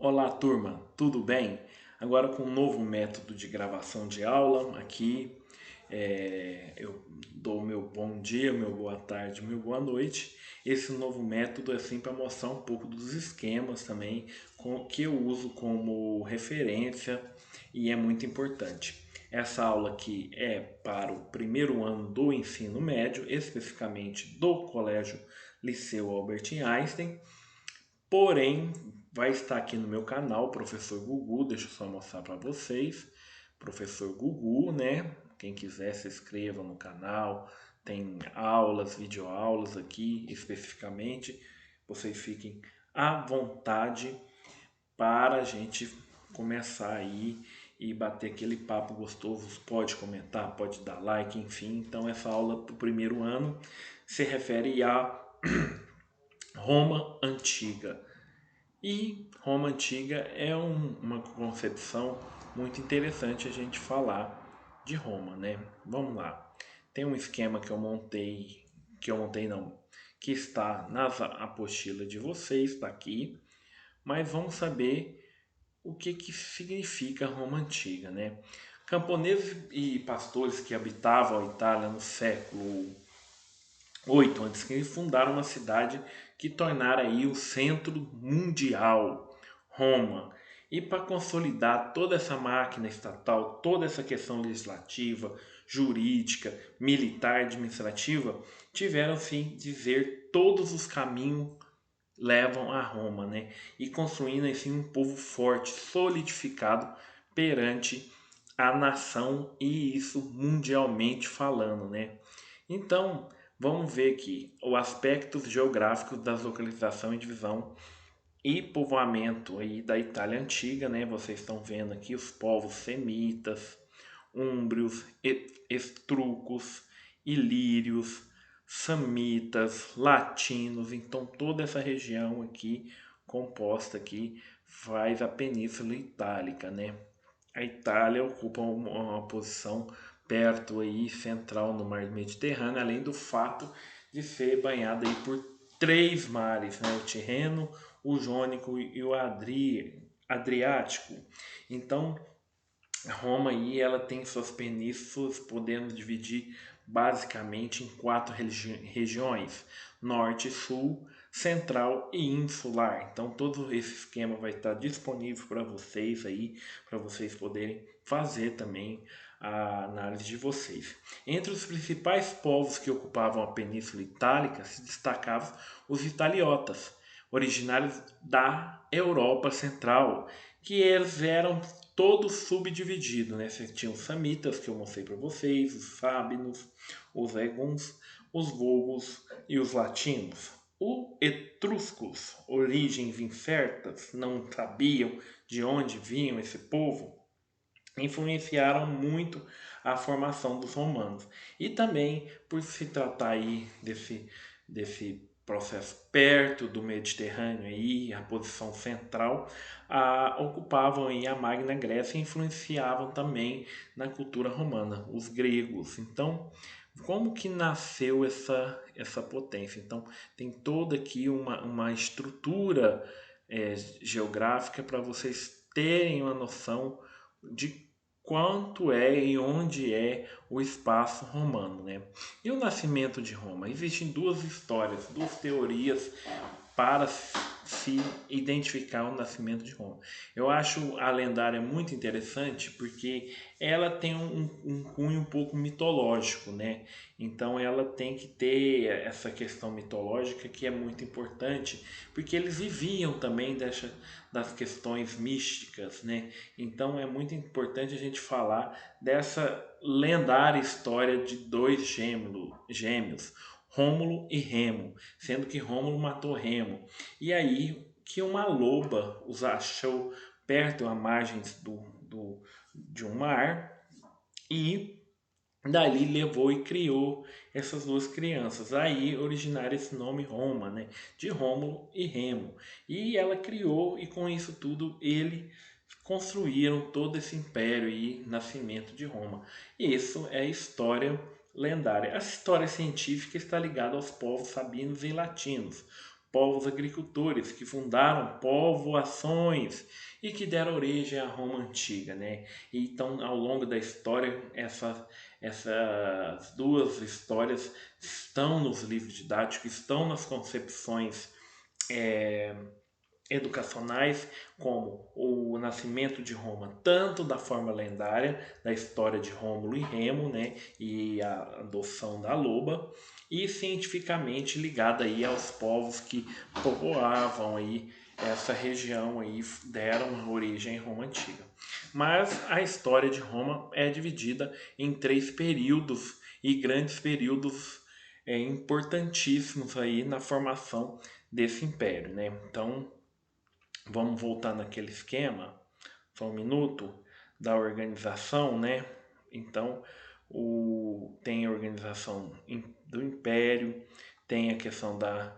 Olá, turma, tudo bem? Agora com um novo método de gravação de aula aqui, eu dou meu bom dia, meu boa tarde, meu boa noite. Esse novo método é assim para mostrar um pouco dos esquemas também que eu uso como referência e é muito importante. Essa aula aqui é para o primeiro ano do ensino médio, especificamente do Colégio Liceu Albert Einstein. Porém, vai estar aqui no meu canal, Professor Gugu, deixa eu só mostrar para vocês. Professor Gugu, né? Quem quiser se inscreva no canal, tem aulas, videoaulas aqui especificamente. Vocês fiquem à vontade para a gente começar aí e bater aquele papo gostoso. Pode comentar, pode dar like, enfim. Então, essa aula para o primeiro ano se refere a Roma Antiga. E Roma Antiga é uma concepção muito interessante a gente falar de Roma, né? Vamos lá. Tem um esquema que eu montei não, que está nas apostilas de vocês, está aqui, mas vamos saber o que significa Roma Antiga, né? Camponeses e pastores que habitavam a Itália no século 8 antes que eles fundaram uma cidade que tornara aí o centro mundial, Roma. E para consolidar toda essa máquina estatal, toda essa questão legislativa, jurídica, militar, administrativa, tiveram sim dizer todos os caminhos levam a Roma, né? E construindo assim um povo forte, solidificado perante a nação e isso mundialmente falando, né? Então, vamos ver aqui os aspectos geográficos das localização e divisão e povoamento aí da Itália antiga, né? Vocês estão vendo aqui os povos semitas, úmbrios, estrucos, ilírios, samitas, latinos. Então toda essa região aqui composta aqui faz a Península Itálica, né? A Itália ocupa uma posição perto aí central no Mar Mediterrâneo, além do fato de ser banhada aí por três mares, né? O Tirreno, o Jônico e o Adriático. Então, Roma aí ela tem suas penínsulas, podendo dividir basicamente em quatro regiões: norte, sul, central e insular. Então todo esse esquema vai estar disponível para vocês aí, para vocês poderem fazer também a análise de vocês. Entre os principais povos que ocupavam a Península Itálica se destacavam os italiotas, originários da Europa Central, que eles eram todos subdivididos, né? Você tinha os samitas, que eu mostrei para vocês, os sábinos, os eguns, os vulgos e os latinos. Os etruscos, origens incertas, não sabiam de onde vinham esse povo, influenciaram muito a formação dos romanos. E também por se tratar aí desse processo perto do Mediterrâneo aí, a posição central, ocupavam aí a Magna Grécia e influenciavam também na cultura romana, os gregos. Então, como que nasceu essa potência? Então, tem toda aqui uma estrutura geográfica para vocês terem uma noção de quanto é e onde é o espaço romano, né? E o nascimento de Roma? Existem duas histórias, duas teorias para se identificar o nascimento de Roma. Eu acho a lendária muito interessante porque ela tem um cunho um pouco mitológico, né? Então ela tem que ter essa questão mitológica que é muito importante, porque eles viviam também das questões místicas, né? Então é muito importante a gente falar dessa lendária história de dois gêmeos, Rômulo e Remo, sendo que Rômulo matou Remo. E aí que uma loba os achou perto à margem de um mar e dali levou e criou essas duas crianças. Aí originaram esse nome Roma, né? De Rômulo e Remo. E ela criou e com isso tudo ele construíram todo esse império e nascimento de Roma. E isso é a história lendária. A história científica está ligada aos povos sabinos e latinos, povos agricultores que fundaram povoações e que deram origem à Roma antiga, né? Então, ao longo da história, essas duas histórias estão nos livros didáticos, estão nas concepções educacionais, como o nascimento de Roma, tanto da forma lendária, da história de Rômulo e Remo, né, e a adoção da loba, e cientificamente ligada aí aos povos que povoavam aí essa região aí, deram origem à Roma antiga. Mas a história de Roma é dividida em três períodos e grandes períodos importantíssimos aí na formação desse império, né? Então, vamos voltar naquele esquema, só um minuto, da organização, né? Então, tem a organização do Império, tem a questão da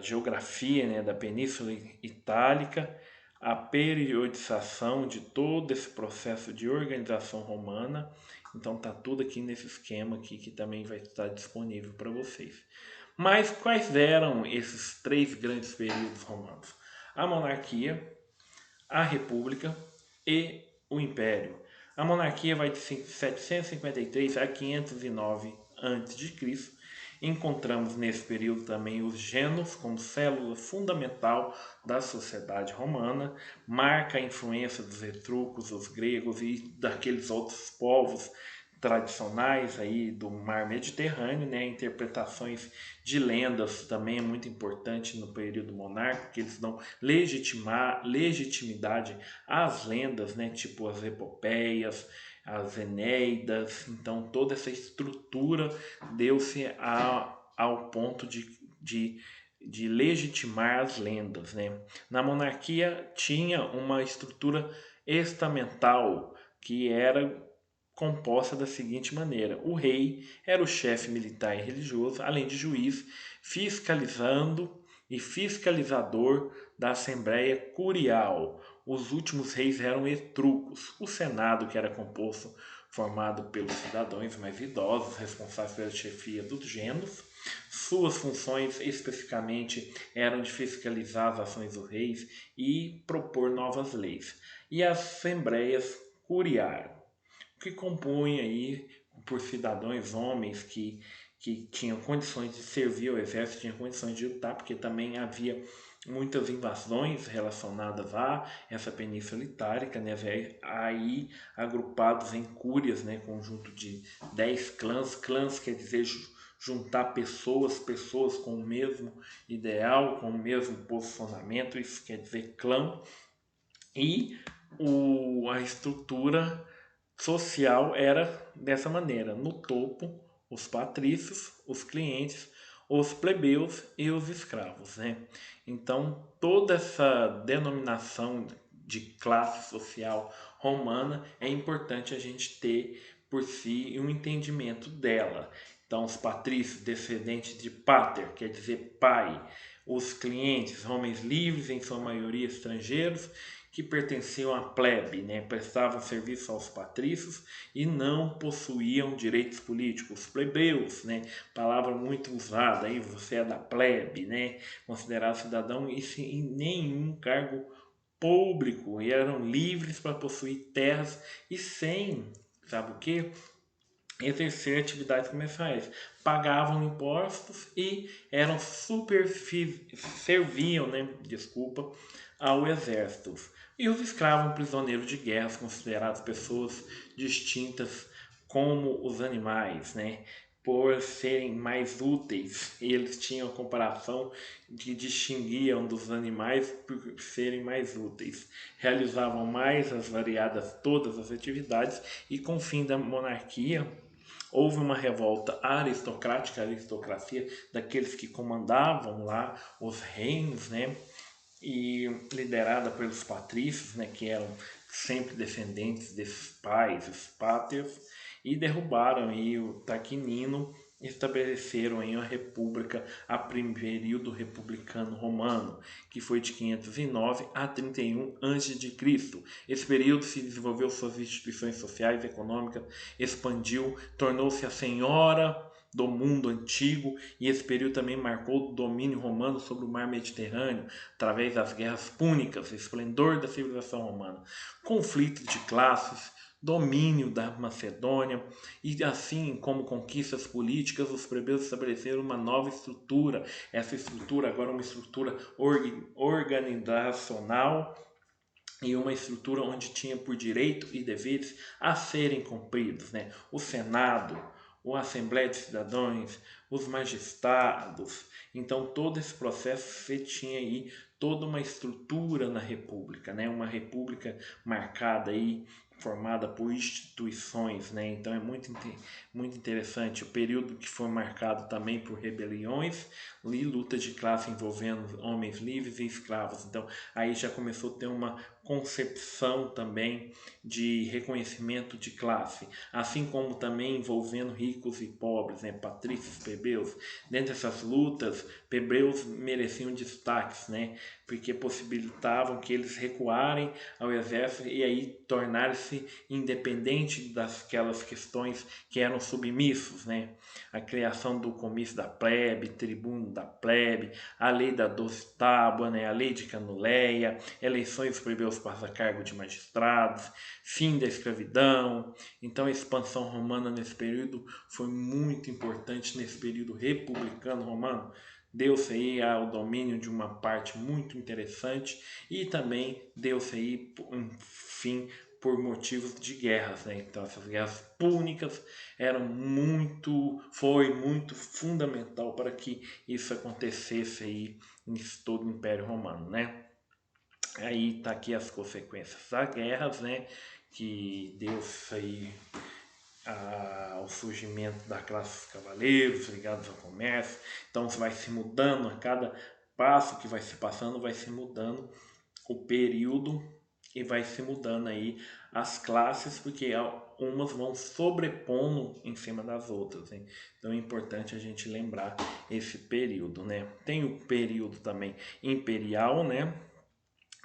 geografia, né, da Península Itálica, a periodização de todo esse processo de organização romana. Então tá tudo aqui nesse esquema aqui que também vai estar disponível para vocês. Mas quais eram esses três grandes períodos romanos? A monarquia, a república e o império. A monarquia vai de 753 a 509 a.C. Encontramos nesse período também os gênos como célula fundamental da sociedade romana, marca a influência dos etruscos, os gregos e daqueles outros povos tradicionais aí do mar Mediterrâneo, né? Interpretações de lendas também é muito importante no período monárquico, que eles dão legitimidade às lendas, né? Tipo as epopeias, as Enéidas. Então toda essa estrutura deu-se ao ponto de legitimar as lendas, né? Na monarquia tinha uma estrutura estamental que era composta da seguinte maneira: o rei era o chefe militar e religioso, além de juiz, fiscalizando e fiscalizador da Assembleia Curial. Os últimos reis eram etruscos. O Senado, que era formado pelos cidadãos mais idosos, responsáveis pela chefia dos gêneros. Suas funções especificamente eram de fiscalizar as ações dos reis e propor novas leis. E as assembleias curiaram, que compõem aí por cidadãos, homens que tinham condições de servir ao exército, tinham condições de lutar, porque também havia muitas invasões relacionadas a essa Península Itálica, né, aí agrupados em cúrias, né, conjunto de 10 clãs. Clãs quer dizer juntar pessoas com o mesmo ideal, com o mesmo posicionamento, isso quer dizer clã. E a estrutura social era dessa maneira: no topo, os patrícios, os clientes, os plebeus e os escravos, né? Então, toda essa denominação de classe social romana é importante a gente ter por si um entendimento dela. Então, os patrícios, descendentes de pater, quer dizer pai; os clientes, homens livres, em sua maioria estrangeiros, que pertenciam à plebe, né? Prestavam serviço aos patrícios e não possuíam direitos políticos. Plebeus, né? Palavra muito usada aí, você é da plebe, né? Considerado cidadão e sem nenhum cargo público, e eram livres para possuir terras e sem, sabe o que? Exercer atividades comerciais. Pagavam impostos e serviam, né? Desculpa, ao exército. E os escravos prisioneiros de guerra, considerados pessoas distintas como os animais, né? Por serem mais úteis, eles tinham a comparação que distinguiam dos animais por serem mais úteis. Realizavam mais as variadas todas as atividades, e com o fim da monarquia houve uma revolta aristocrática, a aristocracia daqueles que comandavam lá os reinos, né? E liderada pelos patrícios, né, que eram sempre descendentes desses pais, os pátrios, e derrubaram aí o Taquinino, estabeleceram aí uma república, a período republicano romano, que foi de 509 a 31 a.C. Esse período se desenvolveu suas instituições sociais e econômicas, expandiu, tornou-se a senhora do mundo antigo, e esse período também marcou o domínio romano sobre o mar Mediterrâneo, através das guerras púnicas, esplendor da civilização romana, conflitos de classes, domínio da Macedônia, e assim como conquistas políticas, os plebeus estabeleceram uma nova estrutura. Essa estrutura agora é uma estrutura organizacional e uma estrutura onde tinha por direito e deveres a serem cumpridos, né? O Senado, a Assembleia de Cidadãos, os magistrados. Então todo esse processo você tinha aí toda uma estrutura na República, né? Uma República marcada aí, formada por instituições, né? Então é muito interessante o período que foi marcado também por rebeliões e luta de classe envolvendo homens livres e escravos. Então aí já começou a ter uma concepção também de reconhecimento de classe, assim como também envolvendo ricos e pobres, né, patrícios, plebeus. Dentro dessas lutas, plebeus mereciam destaques, né, porque possibilitavam que eles recuarem ao exército e aí tornar-se independente daquelas questões que eram submissos, né. A criação do comício da plebe, tribuno da plebe, a lei da doce tábua, né, a lei de Canuleia, eleições plebeus para cargo de magistrados, fim da escravidão. Então a expansão romana nesse período foi muito importante, nesse período republicano romano. Deu-se aí ao domínio de uma parte muito interessante e também deu-se aí um fim por motivos de guerras, né? Então essas guerras púnicas foi muito fundamental para que isso acontecesse aí em todo o Império Romano, né? Aí tá aqui as consequências das guerras, né? Que deu aí ao surgimento da classe dos cavaleiros ligados ao comércio. Então vai se mudando a cada passo que vai se passando, vai se mudando o período e vai se mudando aí as classes, porque umas vão sobrepondo em cima das outras, né? Então é importante a gente lembrar esse período, né? Tem o período também imperial, né?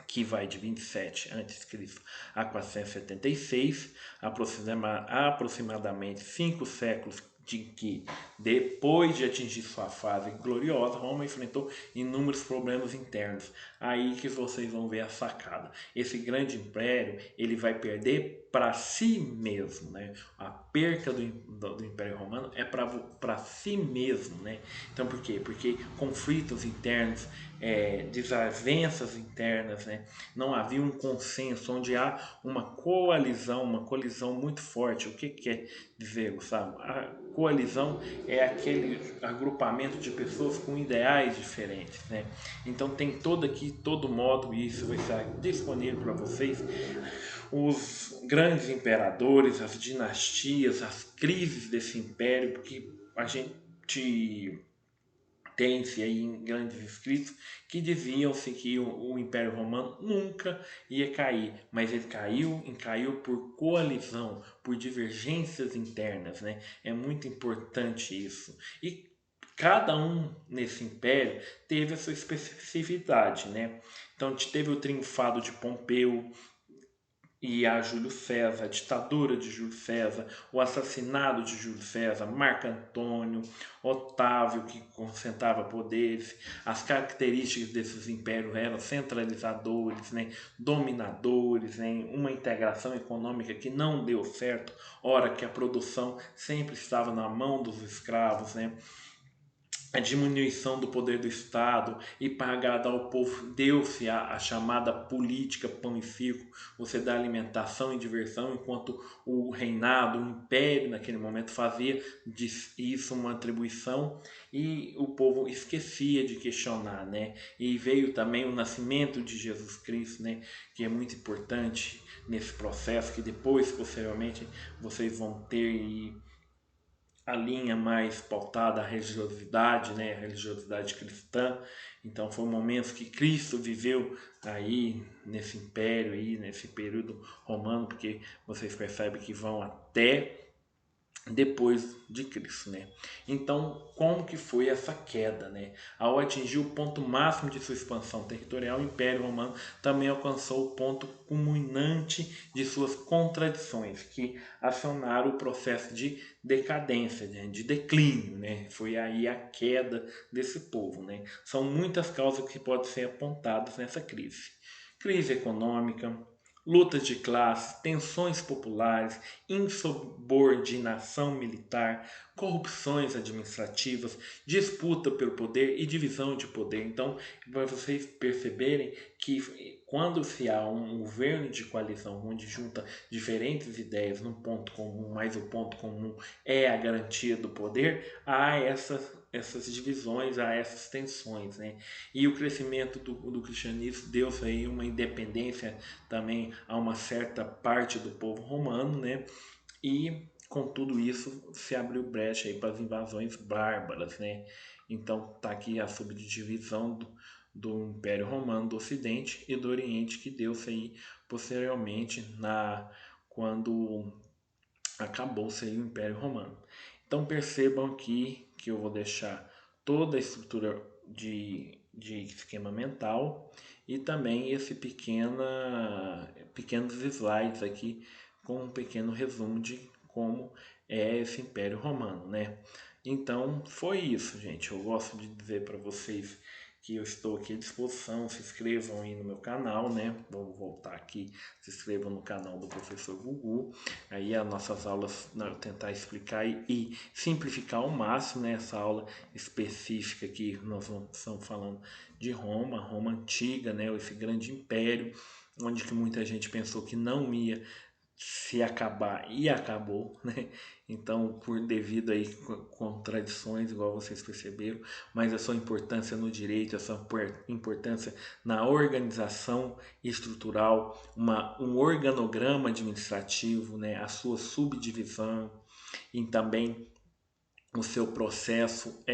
Que vai de 27 a.C. a 476, aproximadamente 5 séculos de que, depois de atingir sua fase gloriosa, Roma enfrentou inúmeros problemas internos. Aí que vocês vão ver a sacada. Esse grande império, ele vai perder para si mesmo, né? A perca do Império Romano é para si mesmo, né? Então por quê? Porque conflitos internos, desavenças internas, né? Não havia um consenso, onde há uma colisão muito forte. O que quer dizer, Gustavo? A coalizão é aquele agrupamento de pessoas com ideais diferentes, né? Então tem todo modo, e isso vai estar disponível para vocês, os grandes imperadores, as dinastias, as crises desse império, porque a gente tem-se aí em grandes escritos que diziam-se que o Império Romano nunca ia cair, mas ele caiu por coalizão, por divergências internas, né? É muito importante isso. E cada um nesse império teve a sua especificidade, né? Então teve o triunfado de Pompeu, e a Júlio César, a ditadura de Júlio César, o assassinato de Júlio César, Marco Antônio, Otávio, que concentrava poderes. As características desses impérios eram centralizadores, né, dominadores, né, uma integração econômica que não deu certo, ora que a produção sempre estava na mão dos escravos, né, a diminuição do poder do Estado, e para agradar ao povo deu-se a chamada política pão e circo. Você dá alimentação e diversão, enquanto o reinado, o império naquele momento fazia disso uma atribuição e o povo esquecia de questionar, né? E veio também o nascimento de Jesus Cristo, né? Que é muito importante nesse processo, que depois, posteriormente, vocês vão ter a linha mais pautada à religiosidade, né, a religiosidade cristã. Então foi um momento que Cristo viveu aí nesse império aí, nesse período romano, porque vocês percebem que vão até depois de Cristo, né? Então, como que foi essa queda, né? Ao atingir o ponto máximo de sua expansão territorial, o Império Romano também alcançou o ponto culminante de suas contradições, que acionaram o processo de decadência, né? De declínio, né? Foi aí a queda desse povo, né? São muitas causas que podem ser apontadas nessa crise. Crise econômica, lutas de classe, tensões populares, insubordinação militar, corrupções administrativas, disputa pelo poder e divisão de poder. Então, para vocês perceberem que quando se há um governo de coalizão onde junta diferentes ideias num ponto comum, mas o ponto comum é a garantia do poder, há essas divisões, há essas tensões, né? E o crescimento do cristianismo deu aí uma independência também a uma certa parte do povo romano, né? E com tudo isso se abriu brecha aí para as invasões bárbaras, né? Então tá aqui a subdivisão do Império Romano do Ocidente e do Oriente que deu-se aí posteriormente quando acabou-se aí o Império Romano. Então percebam aqui que eu vou deixar toda a estrutura de esquema mental e também pequenos slides aqui com um pequeno resumo de como é esse Império Romano, né? Então foi isso, gente. Eu gosto de dizer para vocês que eu estou aqui à disposição. Se inscrevam aí no meu canal, né? Vou voltar aqui, se inscrevam no canal do professor Gugu. Aí as nossas aulas, eu tentar explicar e simplificar ao máximo, né? Essa aula específica que nós estamos falando de Roma, Roma antiga, né? Esse grande império, onde que muita gente pensou que não ia se acabar e acabou, né? Então, por devido aí contradições, igual vocês perceberam, mas a sua importância no direito, a sua importância na organização estrutural, um organograma administrativo, né? A sua subdivisão e também o seu processo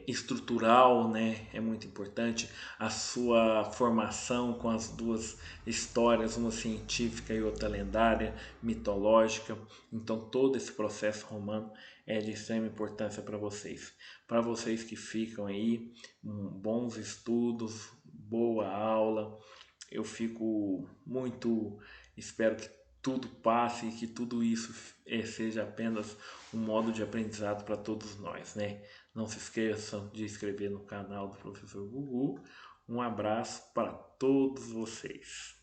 estrutural, né, é muito importante, a sua formação com as duas histórias, uma científica e outra lendária, mitológica. Então todo esse processo romano é de extrema importância para vocês. Para vocês que ficam aí, bons estudos, boa aula. Eu fico muito, espero que tudo passe e que tudo isso seja apenas um modo de aprendizado para todos nós, né? Não se esqueçam de inscrever no canal do professor Gugu. Um abraço para todos vocês.